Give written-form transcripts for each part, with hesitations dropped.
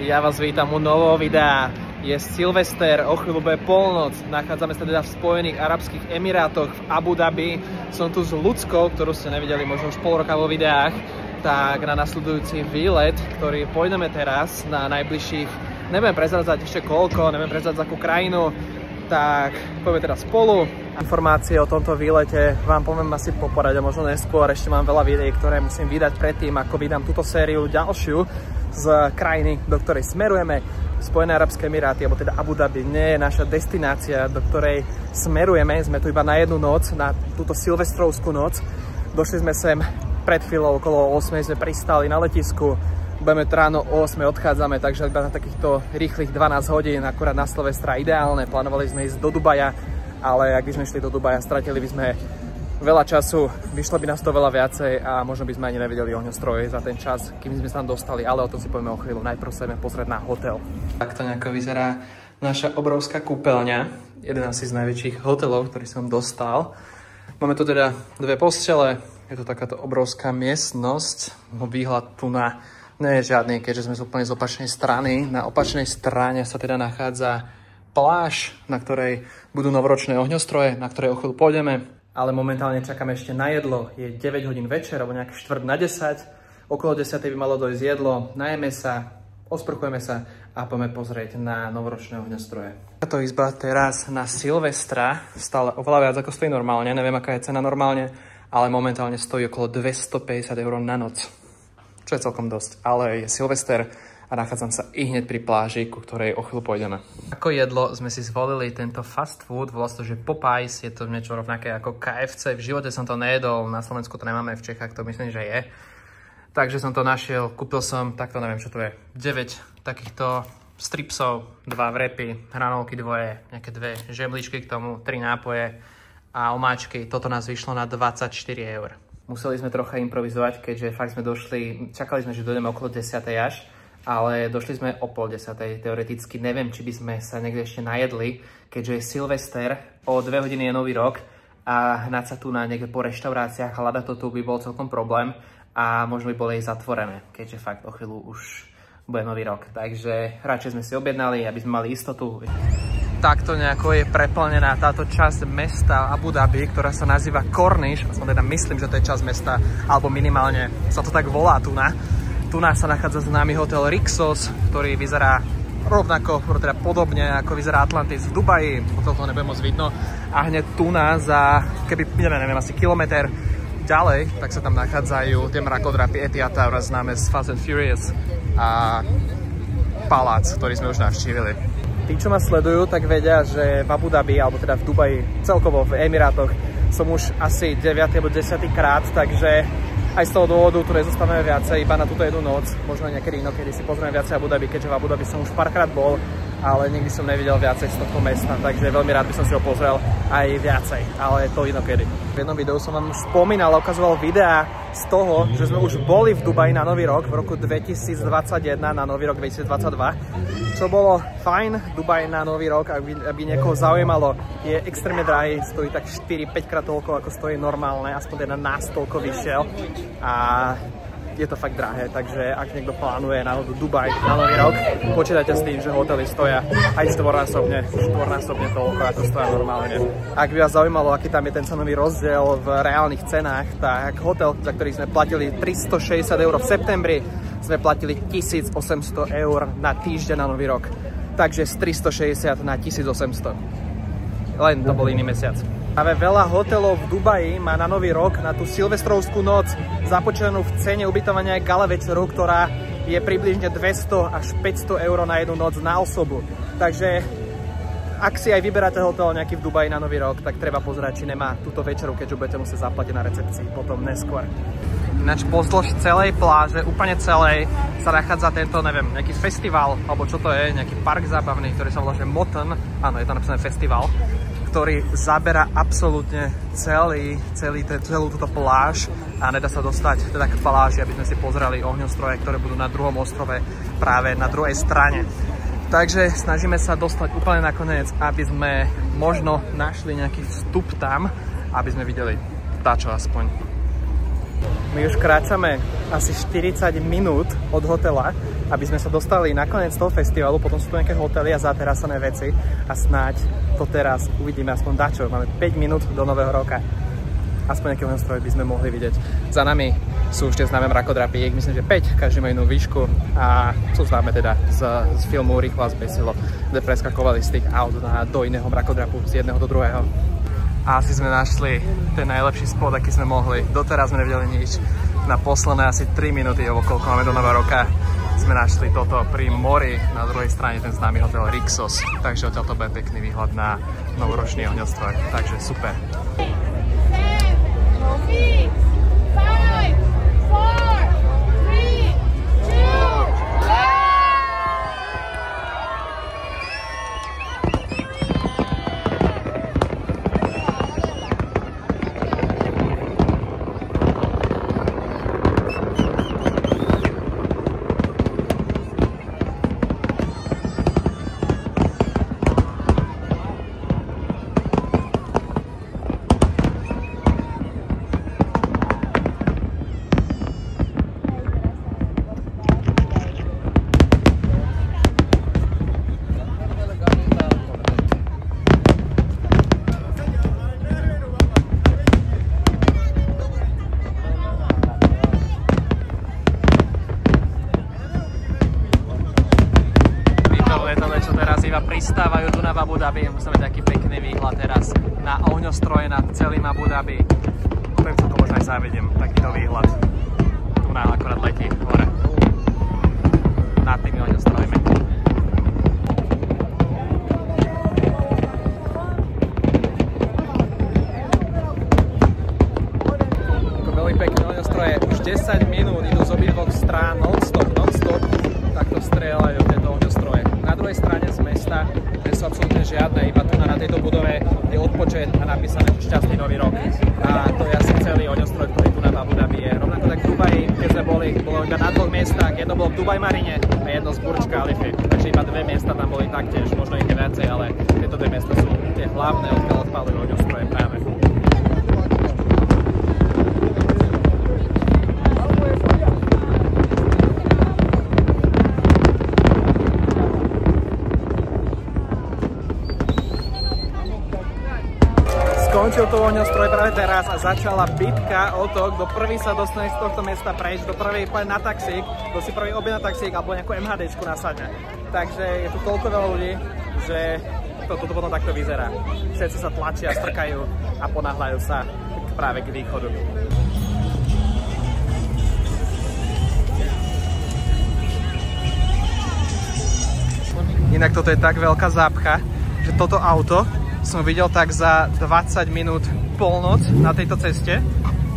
Ja vás vítam u nového videa. Je Silvester, o chvíľu bude polnoc. Nachádzame sa teda v Spojených Arabských Emirátoch v Abu Dhabi. Som tu s Ľudskou, ktorú ste nevideli možno už pol roka vo videách. Tak na nasledujúci výlet, ktorý pôjdeme teraz na najbližších, neviem prezradzať ešte koľko, neviem prezradzať akú krajinu, tak poďme teda spolu. Informácie o tomto výlete vám poviem asi po porade, možno neskôr. Ešte mám veľa videí, ktoré musím vydať predtým, ako vydám túto sériu ďalšiu z krajiny, do ktorej smerujeme. Spojené Arabské Emiráty, alebo teda Abu Dhabi, nie je naša destinácia, do ktorej smerujeme. Sme tu iba na jednu noc, na túto silvestrovskú noc. Došli sme sem pred chvíľou, okolo 8 sme pristali na letisku. Budeme ráno o 8 odchádzame, takže iba na takýchto rýchlych 12 hodín, akurát na Silvestra ideálne. Plánovali sme ísť do Dubaja, ale ak by sme šli do Dubaja, stratili by sme veľa času, vyšlo by nás to veľa viacej a možno by sme ani nevideli ohňostroje za ten čas, kým sme sa tam dostali, ale o tom si povieme o chvíľu. Najprv sa ideme pozrieť na hotel. Takto nejako vyzerá naša obrovská kúpeľňa, jeden asi z najväčších hotelov, ktorý som dostal. Máme tu teda dve postele, je to takáto obrovská miestnosť, výhľad tu na nie je žiadny, keďže sme úplne z opačnej strany. Na opačnej strane sa teda nachádza pláž, na ktorej budú novoročné ohňostroje, na ktoré o chvíľu pôjdeme. Ale momentálne čakáme ešte na jedlo. Je 9 hodín večer, alebo nejaký 9:45. Okolo 10 by malo dojsť jedlo. Najeme sa, osprchujeme sa a poďme pozrieť na novoročné ohňostroje. Táto izba teraz na Silvestra stále oveľa viac ako stojí normálne. Neviem, aká je cena normálne, ale momentálne stojí okolo 250 € na noc. Čo je celkom dosť. Ale je Silvester a nachádzam sa i hneď pri pláži, ku ktorej o chvíľu pôjdeme. Ako jedlo sme si zvolili tento fast food, volá sa to, že Popeyes, je to niečo rovnaké ako KFC. V živote som to nejedol, na Slovensku to nemáme, v Čechách to myslím, že je. Takže som to našiel, kúpil som, takto neviem, čo to je, 9 takýchto stripsov, 2 wrapy, hranolky 2, nejaké 2 žemličky k tomu, 3 nápoje a omáčky. Toto nás vyšlo na 24 €. Museli sme trocha improvizovať, keďže fakt sme došli, čakali sme, že dojdeme okolo 10 až, ale došli sme o 9:30. Teoreticky neviem, či by sme sa niekde ešte najedli, keďže je Silvester, o 2 hodiny je Nový rok a hnať sa tu na niekde po reštauráciách, hľadať to tu by bol celkom problém a možno by boli aj zatvorené, keďže fakt o chvíľu už bude Nový rok. Takže radšej sme si objednali, aby sme mali istotu. Takto nejako je preplnená táto časť mesta Abu Dhabi, ktorá sa nazýva Corniche, aspoň teda myslím, že to je časť mesta, alebo minimálne sa to tak volá tu na. Tu nás sa nachádza známy hotel Rixos, ktorý vyzerá rovnako, teda podobne ako vyzerá Atlantis v Dubaji. Hotel to nebude moc vidno. A hneď tu nás za, keby, neviem, asi kilometr ďalej, tak sa tam nachádzajú tie mrakodrapy Etihad Tower, známe z Fast and Furious a palác, ktorý sme už navštívili. Tí, čo ma sledujú, tak vedia, že v Abu Dhabi, alebo teda v Dubaji, celkovo v Emirátoch, som už asi 9. alebo 10. krát, takže aj z toho dôvodu, tu nezostávame viacej, iba na túto jednu noc, možno niekedy inokedy si pozrieme viacej Abu Dhabi, keďže v Abu Dhabi som už párkrát bol, ale nikdy som nevidel viacej z tohto mesta, takže veľmi rád by som si ho pozrel aj viacej, ale to inokedy. V jednom videu som vám už spomínal, ukazoval videá z toho, že sme už boli v Dubaji na Nový rok v roku 2021 na Nový rok 2022, čo bolo fajn. Dubaj na Nový rok, aby niekoho zaujímalo, je extrémne drahý, stojí tak 4-5 krát toľko, ako stojí normálne, aspoň teda nás toľko vyšiel a je to fakt drahé, takže ak niekto plánuje náhodou Dubaj na Nový rok, počítajte s tým, že hotely stoja aj štvornásobne toľko, ako stoja normálne. Ak by vás zaujímalo, aký tam je ten cenový rozdiel v reálnych cenách, tak hotel, za ktorý sme platili 360 € v septembri, sme platili 1800 € na týždeň na Nový rok. Takže z 360 na 1800. Len to bol iný mesiac. Práve veľa hotelov v Dubaji má na Nový rok, na tú silvestrovskú noc, započítanú v cene ubytovania aj gala večeru, ktorá je približne 200 až 500 € na jednu noc na osobu. Takže ak si aj vyberáte hotel nejaký v Dubaji na Nový rok, tak treba pozerať, či nemá túto večeru, keďže budete musieť zaplatiť na recepcii potom neskôr. Ináč pozdĺž celej pláže, úplne celej, sa nachádza tento, neviem, nejaký festival, alebo čo to je, nejaký park zábavný, ktorý sa volá, že Moton, áno, je to napísané festival, ktorý zabera absolútne celú túto pláž a nedá sa dostať teda k pláži, aby sme si pozreli ohňostroje, ktoré budú na druhom ostrove práve na druhej strane. Takže snažíme sa dostať úplne nakoniec, aby sme možno našli nejaký vstup tam, aby sme videli táčo aspoň. My už kráčame asi 40 minút od hotela, aby sme sa dostali na koniec toho festivalu, potom sú tu nejaké hotely a zaterasené veci a snáď to teraz uvidíme aspoň dačo. Máme 5 minút do nového roka. Aspoň nejaké ohňostroje by sme mohli vidieť. Za nami sú už tie známe mrakodrapy, myslím, že 5, každý má inú výšku a sú známe teda z filmu Rýchlo a zbesilo, kde preskakovali z tých aut do iného mrakodrapu, z jedného do druhého. A asi sme našli ten najlepší spot, aký sme mohli. Doteraz sme nevideli nič. Na posledné asi 3 minúty, alebo koľko máme do nového roka, sme našli toto pri mori, na druhej strane ten známy hotel Rixos. Takže odtiaľ to bude pekný výhľad na novoročný ohňostroj. Takže super. Pristávajú tu na Abu Dhabi, musíme taký pekný výhľad teraz na ohňostroje nad celým Abu Dhabi. Poviem, čo to možno aj závidím, takýto výhľad. Tu nám akorát letí hore nad tými ohňostrojmi. Veľmi pekné ohňostroje, už 10 minút idú z obidvoch strán non-stop, takto strieľajú tieto ohňostroje. Na druhej strane z mesta nie sú absolútne žiadne, iba tu na tejto budove je odpočet a napísané, že šťastný nový rok. A to je asi celý ohňostroj, ktorý tu na Abu Dhabi je. Rovnako tak v Dubaji, keď sme boli, bolo iba na 2 miestach, jedno bolo v Dubai Marine a jedno z Burj Khalify. Takže iba 2 miesta tam boli taktiež, možno ich je viacej, ale tieto 2 miesta sú tie hlavné, odkiaľ odpalujú ohňostroje práve. Skončil to ohňostroj práve teraz a začala bitka o to, kto prvý sa dostane z tohto mesta preč, kto prvý pôjde na taxík, kto si prvý objedná taxík alebo nejakú MHDčku nasadne. Takže je tu toľko veľa ľudí, že toto potom takto vyzerá. Všetci sa tlačia, strkajú a ponáhľajú sa práve k východu. Inak toto je tak veľká zápcha, že toto auto som videl tak za 20 minút polnoc na tejto ceste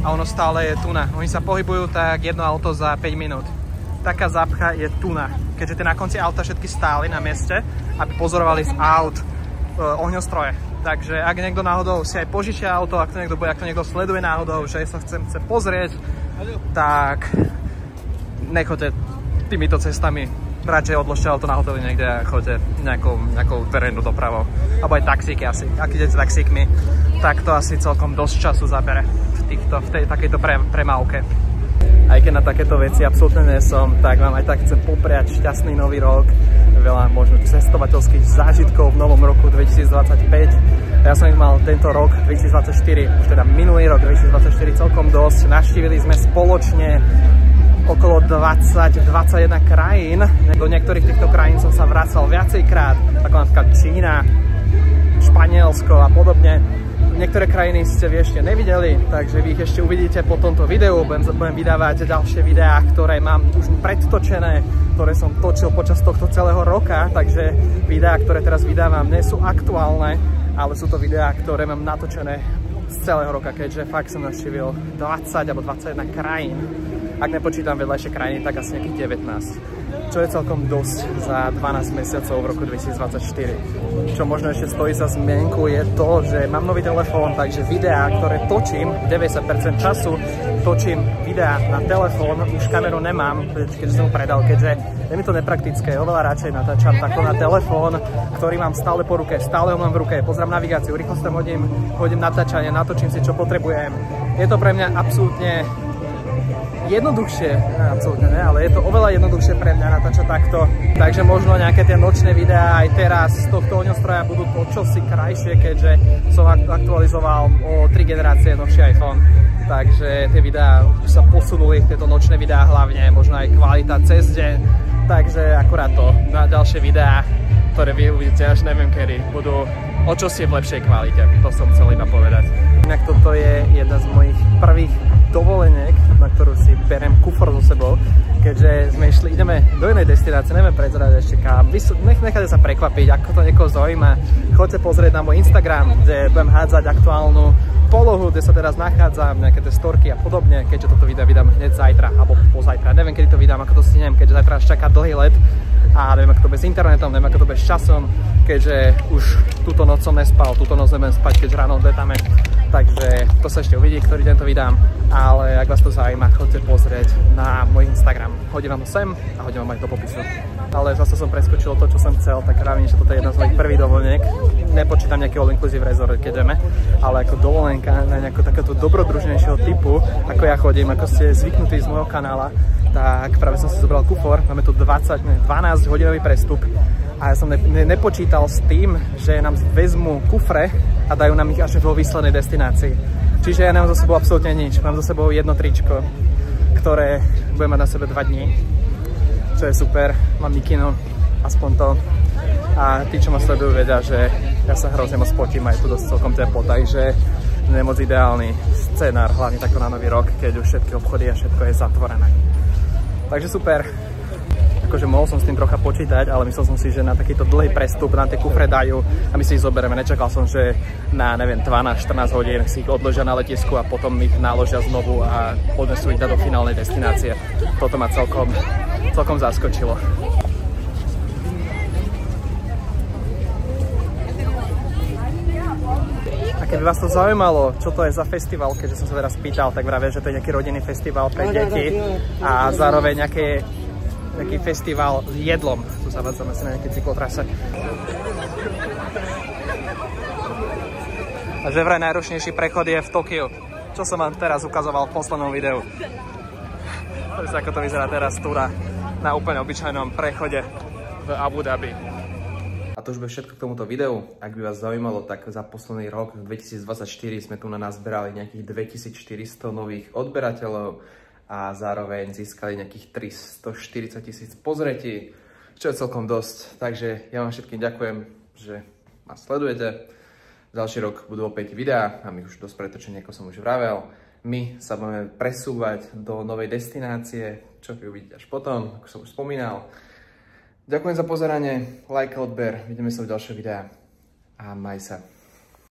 a ono stále je tuna. Oni sa pohybujú tak jedno auto za 5 minút. Taká zápcha je tuna, keďže tie na konci auta všetky stáli na mieste, aby pozorovali z aut ohňostroje. Takže ak niekto náhodou si aj požičia auto, ak to niekto sleduje náhodou, že sa chce pozrieť, tak nechoďte týmito cestami. Radšej odložte auto na hoteli niekde a choďte nejakou terénnu dopravou. Alebo aj taxíky asi. Ak idete taxíkmi, tak to asi celkom dosť času zabere v takejto premávke. Aj keď na takéto veci absolútne nie som, tak vám aj tak chcem popriať šťastný nový rok. Veľa možno cestovateľských zážitkov v novom roku 2025. Ja som ich mal tento rok 2024, už teda minulý rok 2024 celkom dosť. Navštívili sme spoločne okolo 20-21 krajín. Do niektorých týchto krajín som sa vracal viacejkrát, ako napríklad Čína, Španielsko a podobne. Niektoré krajiny ste vy ešte nevideli, takže vy ich ešte uvidíte po tomto videu. Budem vydávať ďalšie videá, ktoré mám už predtočené, ktoré som točil počas tohto celého roka, takže videá, ktoré teraz vydávam, nie sú aktuálne, ale sú to videá, ktoré mám natočené z celého roka, keďže fakt som navštívil 20 alebo 21 krajín. Ak nepočítam vedľajšie krajiny, tak asi nejakých 19. Čo je celkom dosť za 12 mesiacov v roku 2024. Čo možno ešte stojí za zmienku je to, že mám nový telefón, takže videá, ktoré točím, 90% času točím videá na telefón, už kameru nemám, keďže som ho predal, keďže je mi to nepraktické, oveľa radšej natáčam takto na telefón, ktorý mám stále po ruke, stále ho mám v ruke, pozrám navigáciu, rýchlo sa hodím natáčanie, natočím si čo potrebujem. Je to pre mňa absolútne jednoduchšie, absolútne ne, ale je to oveľa jednoduchšie pre mňa natáčať takto. Takže možno nejaké tie nočné videá aj teraz z tohto ohňostroja budú o čosi krajšie, keďže som aktualizoval o 3 generácie novší iPhone. Takže tie videá už sa posunuli, tieto nočné videá hlavne, možno aj kvalita cez deň. Takže akurát to na ďalšie videá, ktoré vy uvidíte až neviem kedy, budú o čosi v lepšej kvalite. To som chcel iba povedať. Inak toto je jedna z mojich prvých dovoleniek, na ktorú si beriem kufor so sebou, keďže sme išli, ideme do inej destinácie, neviem prezrať ešte kam. Nechajte sa prekvapiť, ako to niekoho zaujíma. Choďte pozrieť na môj Instagram, kde budem hádzať aktuálnu polohu, kde sa teraz nachádzam, nejaké tie storky a podobne, keďže toto video vydám hneď zajtra, alebo pozajtra. Neviem, kedy to vydám, ako to stihnem, keďže zajtra až čaká dlhý let a neviem, ako to bez internetom, neviem, ako to bez časom, keďže už túto noc som nespal, túto noc nebudem spať, keďže ráno odletáme. Takže to sa ešte uvidí, ktorý deň to vydám, ale ak vás to zaujíma, choďte pozrieť na môj Instagram. Hodím vám to sem a hodím vám aj do popisu. Ale zase som preskočil to, čo som chcel, tak hlavne, že toto je jedna z mojich prvých dovoleniek. Nepočítam nejaký all-inclusive resort, keď ideme, ale ako dovolenka na nejakého takéto dobrodružnejšieho typu, ako ja chodím, ako ste zvyknutí z môjho kanála, tak práve som si zobral kufor, máme tu 12 hodinový prestup a ja som nepočítal s tým, že nám vezmú kufre a dajú nám ich až vo výslednej destinácii. Čiže ja nemám za sebou absolútne nič, mám za sebou jedno tričko, ktoré budem mať na sebe 2 dní, čo je super, mám mikino, aspoň to. A tí, čo ma sledujú, vedia, že ja sa hrozne moc potím, aj tu dosť celkom teplo, takže nie je moc ideálny scenár, hlavne takto na nový rok, keď už všetky obchody a všetko je zatvorené. Takže super. Akože mohol som s tým trocha počítať, ale myslel som si, že na takýto dlhý prestup nám tie kufre dajú a my si ich zoberieme. Nečakal som, že na, neviem, 12-14 hodín si ich odložia na letisku a potom ich naložia znovu a odnesú ich do finálnej destinácie. Toto ma celkom zaskočilo. A keby vás to zaujímalo, čo to je za festival, keďže som sa teraz pýtal, tak vravia, že to je nejaký rodinný festival pre deti a zároveň nejaký festival s jedlom. Tu sa vracame si na nejaké cyklotrase. A že vraj najrušnejší prechod je v Tokiu, čo som vám teraz ukazoval v poslednom videu. Takže ako to vyzerá teraz túra na úplne obyčajnom prechode v Abu Dhabi. A to už bude všetko k tomuto videu. Ak by vás zaujímalo, tak za posledný rok, 2024, sme tu na nás zberali nejakých 2400 nových odberateľov a zároveň získali nejakých 340 000 pozretí, čo je celkom dosť. Takže ja vám všetkým ďakujem, že ma sledujete. Ďalší rok budú opäť videá a my už dosť pretočení, ako som už vravel. My sa budeme presúvať do novej destinácie, čo vy uvidíte až potom, ako som už spomínal. Ďakujem za pozeranie, like a odber, vidíme sa v ďalších videách a maj sa.